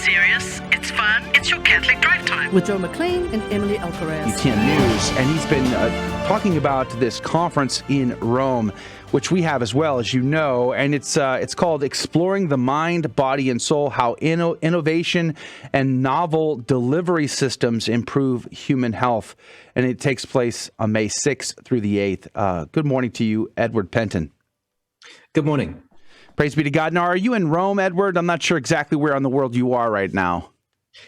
serious, it's fun, it's your Catholic drive time. With Joe McClane and EmilyiAlcaraz. UTN News, and he's been talking about this conference in Rome, which we have as well, as you know, and it's called Exploring the Mind, Body, and Soul, How Innovation and Novel Delivery Systems Improve Human Health, and it takes place on May 6th through the 8th. Good morning to you, Edward Pentin. Good morning. Praise be to God. Now, are you in Rome, Edward? I'm not sure exactly where in the world you are right now.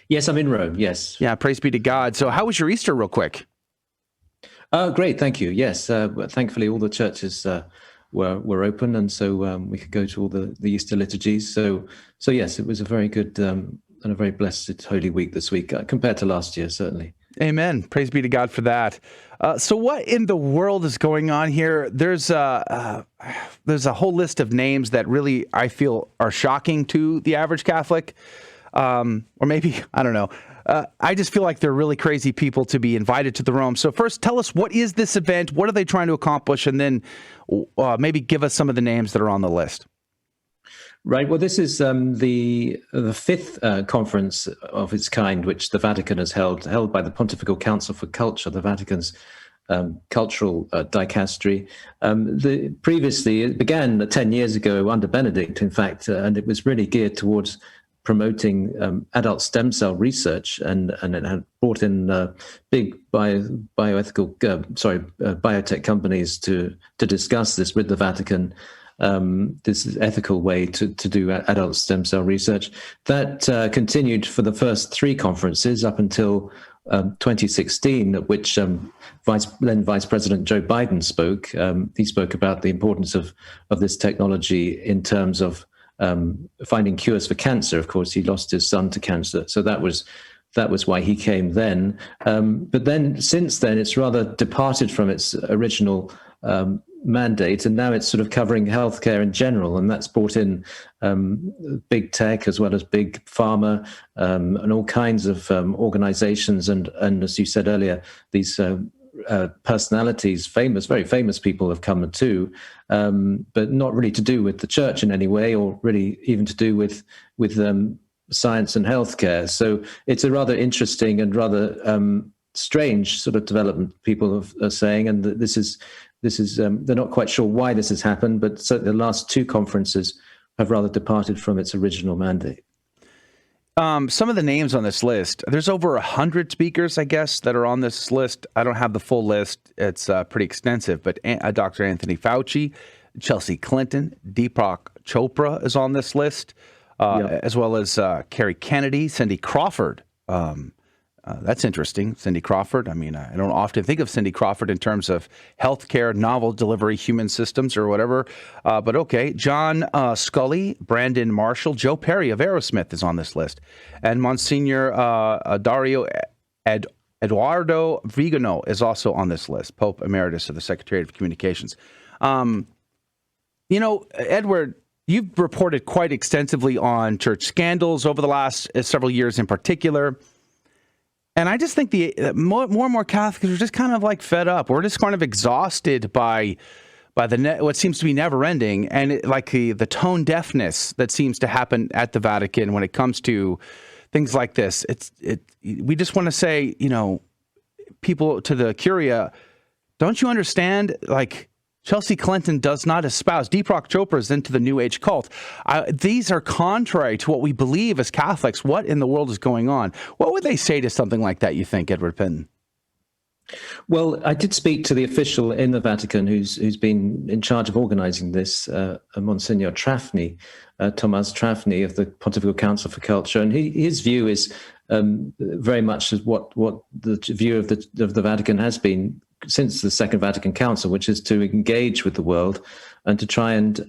Yes, I'm in Rome, yes. Yeah, praise be to God. So how was your Easter, real quick? Great, thank you. Yes, thankfully all the churches were open, and so we could go to all the Easter liturgies. So yes, it was a very good and a very blessed Holy Week this week, compared to last year, certainly. Amen. Praise be to God for that. So what in the world is going on here? There's a whole list of names that really, I feel, are shocking to the average Catholic. Or maybe, I don't know. I just feel like they're really crazy people to be invited to the Rome. So first, tell us, what is this event? What are they trying to accomplish? And then maybe give us some of the names that are on the list. Right. Well, this is the fifth conference of its kind, which the Vatican has held by the Pontifical Council for Culture, the Vatican's cultural dicastery. Previously, it began 10 years ago under Benedict, in fact, and it was really geared towards promoting adult stem cell research, and it had brought in big biotech companies to discuss this with the Vatican. This ethical way to do adult stem cell research. That continued for the first three conferences up until 2016, at which then Vice President Joe Biden spoke. He spoke about the importance of this technology in terms of finding cures for cancer. Of course, he lost his son to cancer, so that was why he came then. But then, since then, it's rather departed from its original mandate, and now it's sort of covering healthcare in general, and that's brought in big tech as well as big pharma and all kinds of organizations, and as you said earlier, these personalities, very famous people have come too, but not really to do with the church in any way, or really even to do with science and healthcare. So it's a rather interesting and rather strange sort of development, people are saying, and this is they're not quite sure why this has happened, but certainly the last two conferences have rather departed from its original mandate. Some of the names on this list, there's over 100 speakers, I guess, that are on this list. I don't have the full list. It's pretty extensive, but Dr. Anthony Fauci, Chelsea Clinton, Deepak Chopra is on this list, as well as Kerry Kennedy, Cindy Crawford. That's interesting, Cindy Crawford. I mean, I don't often think of Cindy Crawford in terms of healthcare, novel delivery, human systems, or whatever. But okay, John Scully, Brandon Marshall, Joe Perry of Aerosmith is on this list, and Monsignor Dario Eduardo Vigano is also on this list, Pope Emeritus of the Secretariat of Communications. Edward, you've reported quite extensively on church scandals over the last several years in particular. And I just think more and more Catholics are just kind of like fed up. We're just kind of exhausted by what seems to be never ending, and the tone deafness that seems to happen at the Vatican when it comes to things like this. We just want to say, people to the Curia, don't you understand? Chelsea Clinton does not espouse. Deepak Chopra is into the New Age cult. These are contrary to what we believe as Catholics. What in the world is going on? What would they say to something like that, you think, Edward Pentin? Well, I did speak to the official in the Vatican who's been in charge of organizing this, Monsignor Trafni, Thomas Trafni of the Pontifical Council for Culture, and his view is very much as what the view of the Vatican has been since the Second Vatican Council, which is to engage with the world and to try and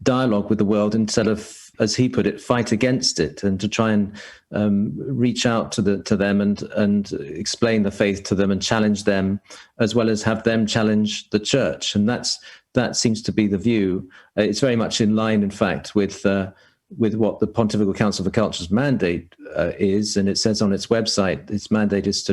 dialogue with the world instead of, as he put it, fight against it, and to try and reach out to them and explain the faith to them and challenge them, as well as have them challenge the church. And that seems to be the view. It's very much in line, in fact, with what the Pontifical Council for Culture's mandate is, and it says on its website, its mandate is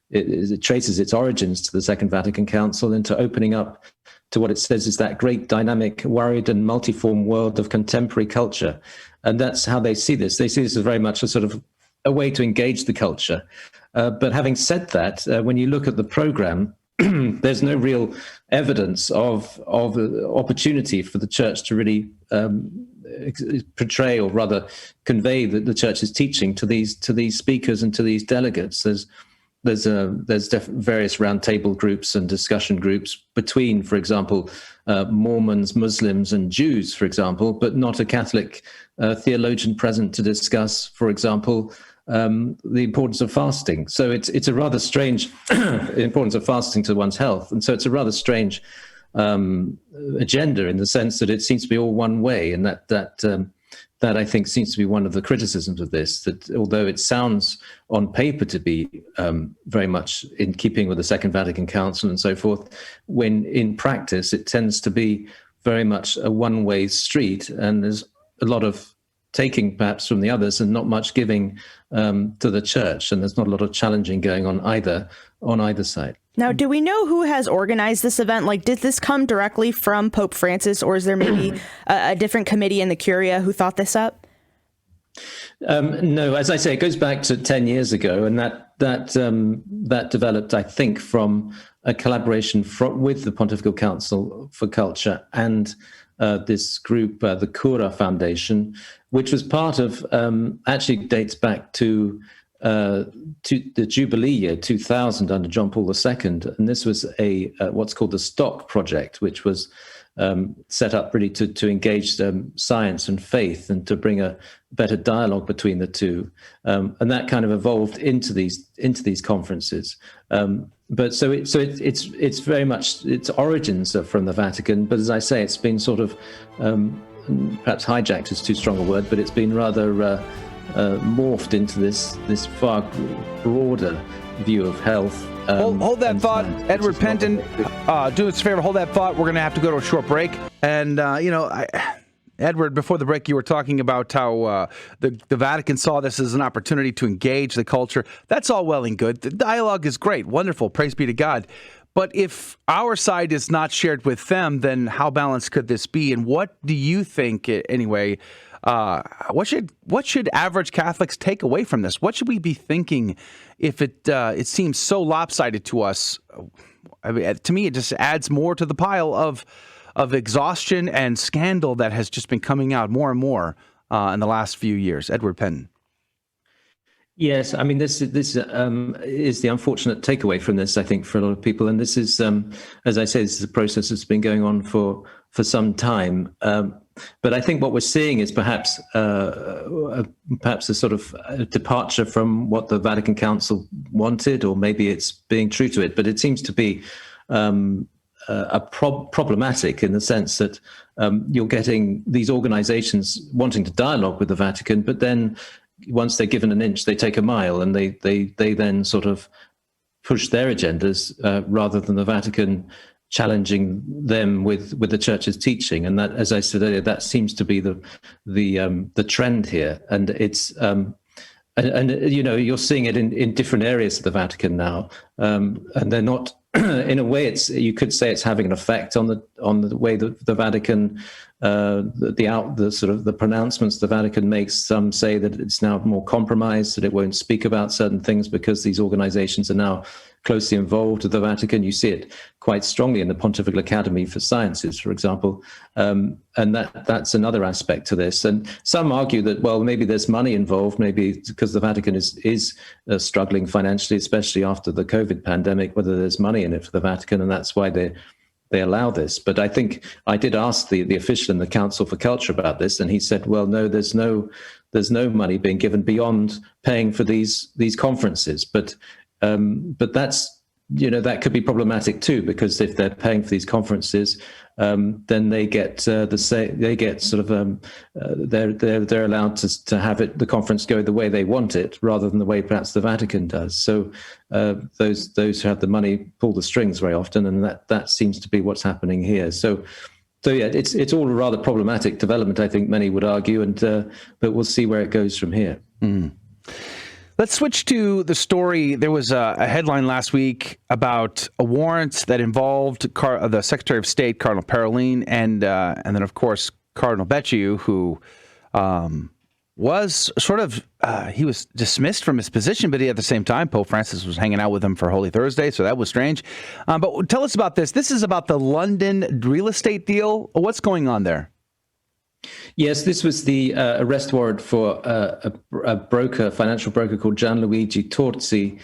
it traces its origins to the Second Vatican Council into opening up to what it says is that great, dynamic, worried, and multiform world of contemporary culture. And that's how they see this. They see this as very much a sort of a way to engage the culture. But having said that, when you look at the program, there's no real evidence of opportunity for the church to really portray, or rather convey, the church's teaching to these speakers and to these delegates. There's various roundtable groups and discussion groups between, for example, Mormons, Muslims, and Jews, for example, but not a Catholic theologian present to discuss, for example, the importance of fasting. So it's a rather strange importance of fasting to one's health, and so it's a rather strange agenda in the sense that it seems to be all one way, and that I think seems to be one of the criticisms of this, that although it sounds on paper to be very much in keeping with the Second Vatican Council and so forth, when in practice it tends to be very much a one-way street, and there's a lot of taking perhaps from the others and not much giving to the church, and there's not a lot of challenging going on either side. Now, do we know who has organized this event? Like, did this come directly from Pope Francis, or is there maybe a different committee in the Curia who thought this up? No, as I say, it goes back to 10 years ago, and that developed, I think, from a collaboration with the Pontifical Council for Culture and this group, the Cura Foundation, which was part of, actually dates back to the Jubilee year 2000 under John Paul II, and this was a what's called the Stock Project, which was set up really to engage science and faith and to bring a better dialogue between the two, and that kind of evolved into these conferences. But it's very much, its origins are from the Vatican, but as I say, it's been sort of perhaps hijacked is too strong a word, but it's been rather morphed into this far broader view of health. Hold that thought, Edward Pentin. Do us a favor, hold that thought. We're going to have to go to a short break. And, Edward, before the break, you were talking about how the Vatican saw this as an opportunity to engage the culture. That's all well and good. The dialogue is great, wonderful, praise be to God. But if our side is not shared with them, then how balanced could this be? And what do you think, anyway, what should average Catholics take away from this? What should we be thinking if it seems so lopsided to us? I mean, to me, it just adds more to the pile of exhaustion and scandal that has just been coming out more and more in the last few years. Edward Pentin. Yes, I mean, this is the unfortunate takeaway from this, I think, for a lot of people. And this is, as I say, this is a process that's been going on for some time. But I think what we're seeing is perhaps a sort of departure from what the Vatican Council wanted, or maybe it's being true to it. But it seems to be problematic in the sense that you're getting these organizations wanting to dialogue with the Vatican, but then once they're given an inch, they take a mile, and they then sort of push their agendas rather than the Vatican challenging them with the Church's teaching. And that, as I said earlier, that seems to be the trend here. And it's and you're seeing it in different areas of the Vatican now, and they're not. In a way, you could say it's having an effect on the way that the Vatican, the pronouncements the Vatican makes. Some say that it's now more compromised, that it won't speak about certain things because these organizations are now closely involved with the Vatican. You see it quite strongly in the Pontifical Academy for Sciences, for example, and that's another aspect to this. And some argue that, well, maybe there's money involved, maybe it's because the Vatican is struggling financially, especially after the COVID pandemic, whether there's money in it for the Vatican, and that's why they allow this. But I think I did ask the official in the Council for Culture about this, and he said, well, no, there's no money being given beyond paying for these conferences. But that's, that could be problematic too, because if they're paying for these conferences, then they get they're allowed to have the conference go the way they want it, rather than the way perhaps the Vatican does. So those who have the money pull the strings very often, and that seems to be what's happening here. So yeah, it's all a rather problematic development, I think many would argue, and but we'll see where it goes from here. Mm. Let's switch to the story. There was a headline last week about a warrant that involved the Secretary of State, Cardinal Parolin, and then, of course, Cardinal Becciu, who was sort of, he was dismissed from his position, but at the same time, Pope Francis was hanging out with him for Holy Thursday, so that was strange. But tell us about this. This is about the London real estate deal. What's going on there? Yes, this was the arrest warrant for a broker, financial broker called Gianluigi Torzi,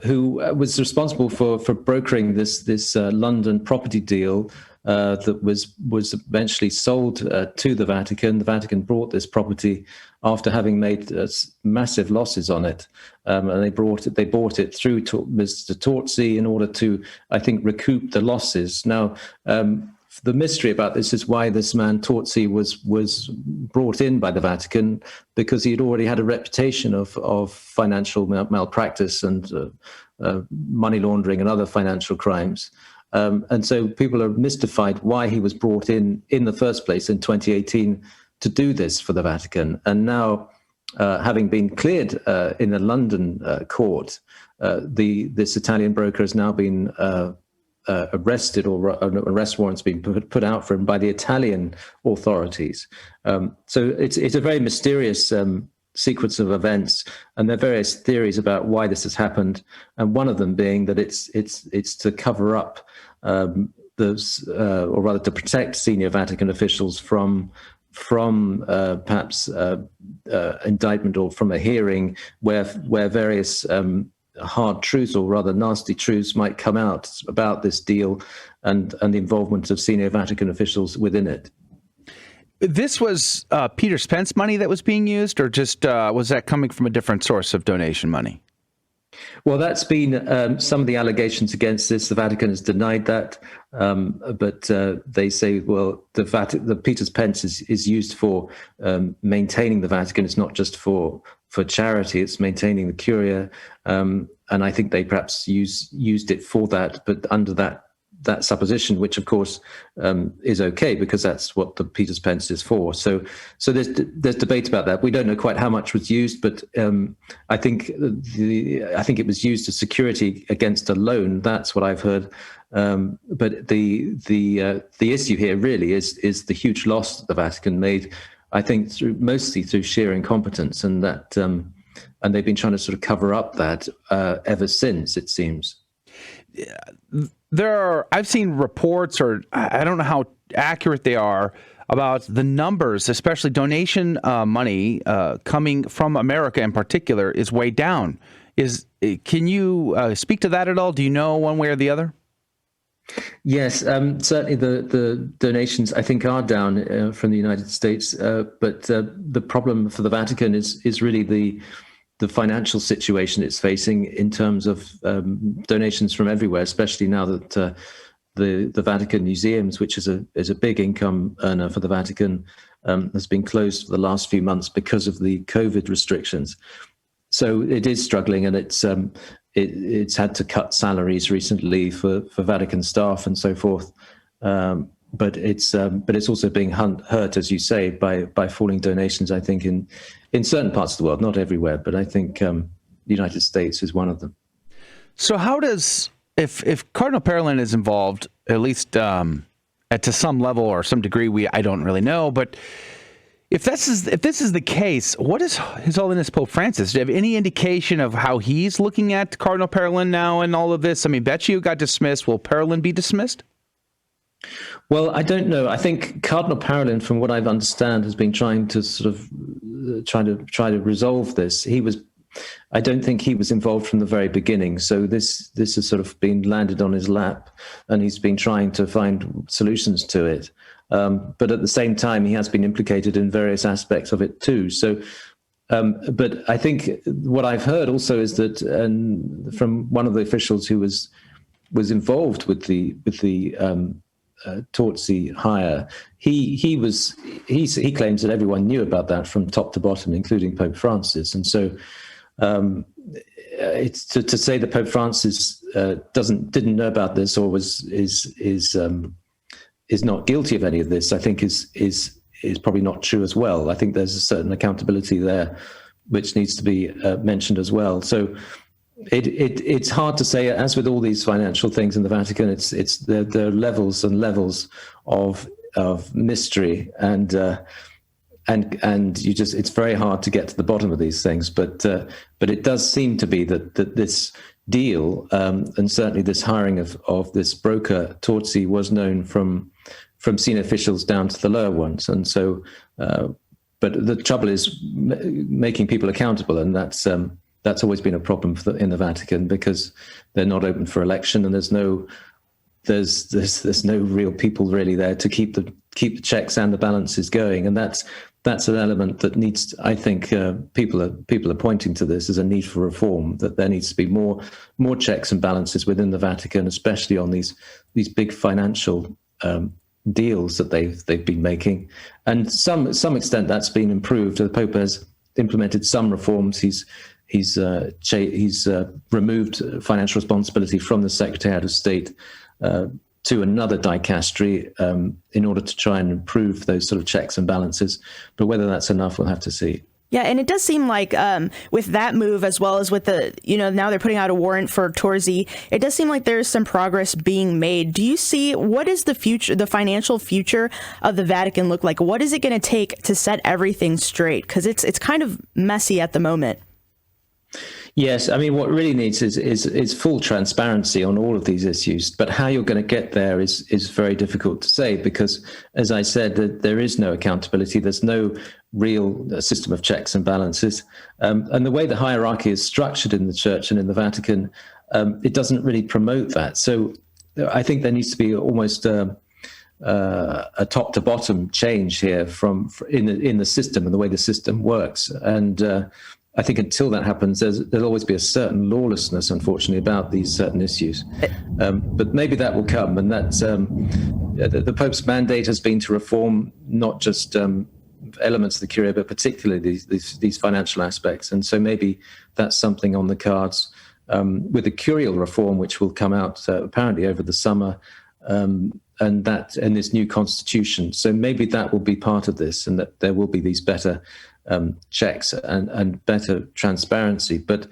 who was responsible for brokering this London property deal that was eventually sold to the Vatican. The Vatican bought this property after having made massive losses on it, and they bought it through Mr. Torzi in order to, I think, recoup the losses. Now, the mystery about this is why this man Torzi was brought in by the Vatican, because he had already had a reputation of financial malpractice and money laundering and other financial crimes. And so people are mystified why he was brought in the first place in 2018 to do this for the Vatican. And now, having been cleared in a London court, this Italian broker has now been arrested, or an arrest warrant's been put out for him by the Italian authorities. So it's a very mysterious sequence of events, and there are various theories about why this has happened. And one of them being that it's to cover up or rather to protect senior Vatican officials from perhaps indictment or from a hearing where various hard truths, or rather nasty truths, might come out about this deal and the involvement of senior Vatican officials within it. This was Peterspence money that was being used, or just was that coming from a different source of donation money? Well, that's been some of the allegations against this. The Vatican has denied that, but they say, well, the Peterspence is used for maintaining the Vatican. It's not just for charity; it's maintaining the Curia, and I think they perhaps used it for that, but under that supposition, which of course is okay, because that's what the Peterspence is for. So there's debate about that. We don't know quite how much was used, but I think it was used as security against a loan. That's what I've heard. But the issue here really is the huge loss that the Vatican made, I think, mostly through sheer incompetence, and that and they've been trying to sort of cover up that ever since, it seems. I've seen reports, or I don't know how accurate they are, about the numbers, especially donation money coming from America in particular, is way down. Can you speak to that at all? Do you know one way or the other? Yes, certainly the donations, I think, are down from the United States, but the problem for the Vatican is really the financial situation it's facing in terms of donations from everywhere, especially now that the Vatican Museums, which is a big income earner for the Vatican, has been closed for the last few months because of the COVID restrictions. So it is struggling, and it's had to cut salaries recently for Vatican staff and so forth. But it's also being hurt, as you say, by falling donations, I think, in certain parts of the world, not everywhere, but I think the United States is one of them. So how does, if Cardinal Parolin is involved, at least to some level or some degree, I don't really know, but if this is the case, what is His Holiness Pope Francis? Do you have any indication of how he's looking at Cardinal Parolin now and all of this? I mean, Becciu got dismissed. Will Parolin be dismissed? Well, I don't know. I think Cardinal Parolin, from what I understand, has been trying to sort of try to resolve this. I don't think he was involved from the very beginning. So this has sort of been landed on his lap, and he's been trying to find solutions to it. But at the same time, he has been implicated in various aspects of it too. So, but I think what I've heard also is that, from one of the officials who was involved with the Torzi hire, he claims that everyone knew about that from top to bottom, including Pope Francis. And so, it's to say that Pope Francis didn't know about this, or is not guilty of any of this, I think is probably not true as well. I think there's a certain accountability there which needs to be mentioned as well. So it's hard to say, as with all these financial things in the Vatican, there are levels and levels of mystery, and it's very hard to get to the bottom of these things. But it does seem to be that this deal, and certainly this hiring of this broker Torzi, was known from senior officials down to the lower ones, and so. But the trouble is making people accountable, and that's always been a problem in the Vatican, because they're not open for election, and there's no real people really there to keep the checks and the balances going, and that's an element that needs. I think people are pointing to this as a need for reform. That there needs to be more checks and balances within the Vatican, especially on these big financial deals that they've been making, and some extent that's been improved. The Pope has implemented some reforms. He's removed financial responsibility from the Secretariat of State to another dicastery in order to try and improve those sort of checks and balances. But whether that's enough, we'll have to see. Yeah, and it does seem like with that move, as well as with the, now they're putting out a warrant for Torzi, it does seem like there's some progress being made. Do you see, what is the future, the financial future of the Vatican look like? What is it going to take to set everything straight? Because it's kind of messy at the moment. Yes, I mean, what really needs is full transparency on all of these issues. But how you're going to get there is very difficult to say, because, as I said, there is no accountability. There's no real system of checks and balances. And the way the hierarchy is structured in the Church and in the Vatican, it doesn't really promote that. So I think there needs to be almost a top to bottom change here in the system and the way the system works. And I think until that happens, there'll always be a certain lawlessness, unfortunately, about these certain issues. But maybe that will come, and that's the Pope's mandate has been to reform not just elements of the Curia, but particularly these financial aspects. And so maybe that's something on the cards with the curial reform, which will come out apparently over the summer, and this new constitution. So maybe that will be part of this, and that there will be these better checks and better transparency. But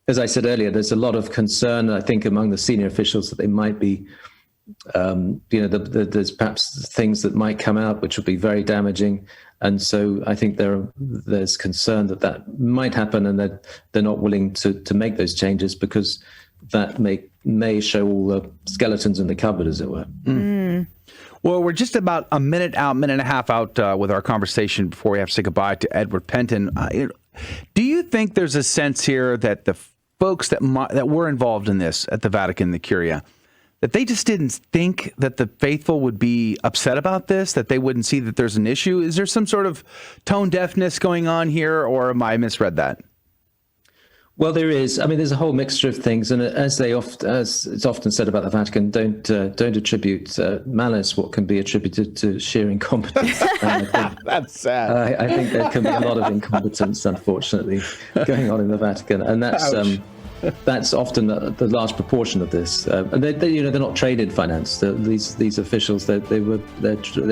as I said earlier, there's a lot of concern, I think, among the senior officials that they might be, there's perhaps things that might come out which will be very damaging. And so I think there's concern that might happen, and that they're not willing to make those changes, because that may show all the skeletons in the cupboard, as it were. Mm. Well, we're just about a minute and a half out with our conversation before we have to say goodbye to Edward Pentin. Do you think there's a sense here that the folks that were involved in this at the Vatican, the Curia, that they just didn't think that the faithful would be upset about this, that they wouldn't see that there's an issue? Is there some sort of tone deafness going on here, or am I misread that? Well, there is. I mean, there's a whole mixture of things, and as it's often said about the Vatican, don't attribute malice what can be attributed to sheer incompetence. That's sad. I think there can be a lot of incompetence, unfortunately, going on in the Vatican, and that's often the large proportion of this. And they're not trained in finance. These officials, they're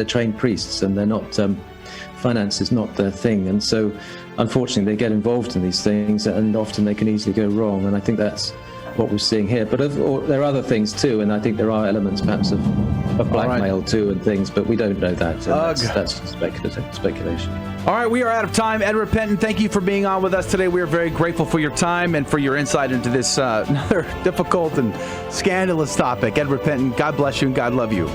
trained priests, and they're not. Finance is not their thing, and so unfortunately they get involved in these things, and often they can easily go wrong. And I think that's what we're seeing here. But there are other things too, and I think there are elements perhaps of blackmail too and things, but we don't know that. That's speculation. All right, we are out of time. Edward Pentin, thank you for being on with us today. We are very grateful for your time and for your insight into this another difficult and scandalous topic. Edward Pentin, God bless you and God love you.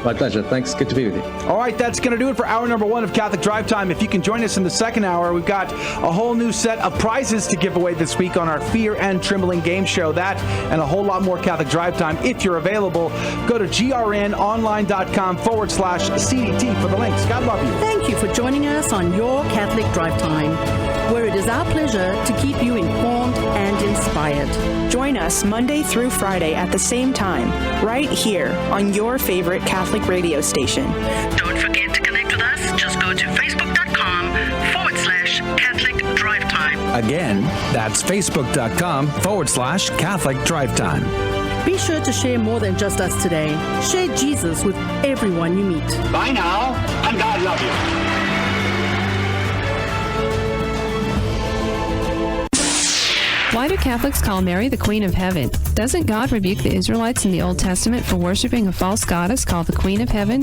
My pleasure. Thanks. Good to be with you. All right, that's going to do it for hour number 1 of Catholic Drive Time. If you can join us in the second hour, we've got a whole new set of prizes to give away this week on our Fear and Trembling game show. That and a whole lot more Catholic Drive Time. If you're available, go to grnonline.com/CDT for the links. God love you. Thank you for joining us on your Catholic Drive Time, where it is our pleasure to keep you informed and inspired. Join us Monday through Friday at the same time, right here on your favorite Catholic radio station. Don't forget to connect with us. Just go to facebook.com/Catholic Drive Time. Again, that's facebook.com/Catholic Drive Time. Be sure to share more than just us today. Share Jesus with everyone you meet. Bye now, and God love you. Why do Catholics call Mary the Queen of Heaven? Doesn't God rebuke the Israelites in the Old Testament for worshiping a false goddess called the Queen of Heaven?